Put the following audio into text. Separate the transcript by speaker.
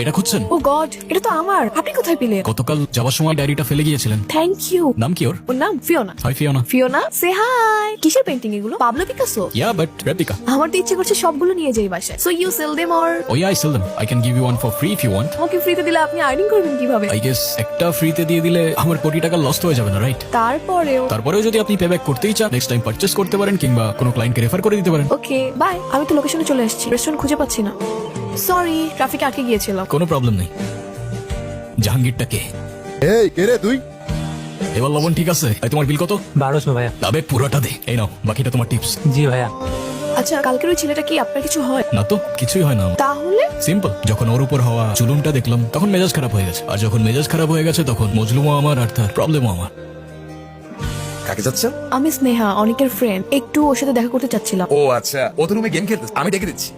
Speaker 1: এটা খুঁজছেন?
Speaker 2: ও গড, এটা তো আমার। আপনি কোথায় পেলেন?
Speaker 1: গতকাল যাওয়ার সময় ডায়েরিটা ফেলে গিয়েছিলেন।
Speaker 2: Thank you.
Speaker 1: নাম কি ওর?
Speaker 2: ওর নাম ফিওনা।
Speaker 1: Hi Fiona.
Speaker 2: ফিওনা, সে হাই। কিসের পেন্টিং এগুলো? Pablo Picasso?
Speaker 1: Yeah but replica.
Speaker 2: আমার তো ইচ্ছে করছে সবগুলো নিয়ে যাই বাসায়। So you sell them or?
Speaker 1: Oh yeah, I sell them. I can give you one for free if you want.
Speaker 2: ওকে ফ্রিতে দিলে আপনি আর্নিং করবেন কিভাবে?
Speaker 1: I guess একটা ফ্রিতে দিয়ে দিলে আমার কোটি টাকা লস্ট হয়ে যাবে না, রাইট? তারপরেও যদি আপনি পে ব্যাক করতেই চান, নেক্সট টাইম পারচেজ করতে পারেন কিংবা কোনো ক্লায়েন্টকে রেফার করে দিতে পারেন।
Speaker 2: Okay bye. আমি তো লোকেশনে চলে এসেছি, রেস্টুরেন্ট খুঁজে পাচ্ছি না। সরি, ট্রাফিকে আটকে গিয়েছিলাম।
Speaker 1: কোনো প্রবলেম নেই। জাহাঙ্গীরটা কে?
Speaker 3: এই কে রে তুই?
Speaker 1: এবার লবণ ঠিক আছে। এই তোমার বিল কত?
Speaker 4: 1200 ভাইয়া।
Speaker 1: তবে পুরোটা দে। এই নাও, বাকিটা তোমার টিপস।
Speaker 4: জি ভাইয়া।
Speaker 2: আচ্ছা, কালকের ওই ছেলেটা কি আপনার কিছু হয়?
Speaker 1: না তো, কিছুই হয় না আমার।
Speaker 2: তাহলে
Speaker 1: সিম্পল, যখন ওর উপর হওয়া জুলুমটা দেখলাম তখন মেজাজ খারাপ হয়ে গেছে, আর যখন মেজাজ খারাপ হয়ে গেছে তখন মজলুমও আমার আর তার প্রবলেমও আমার।
Speaker 3: কাকে যাচ্ছেন?
Speaker 2: আমি স্নেহা, অনেকের ফ্রেন্ড। একটু ওর সাথে দেখা করতে চাচ্ছিলাম।
Speaker 3: ও আচ্ছা, ও তো রুমে গেম খেলতেছে, আমি ডেকে দিচ্ছি।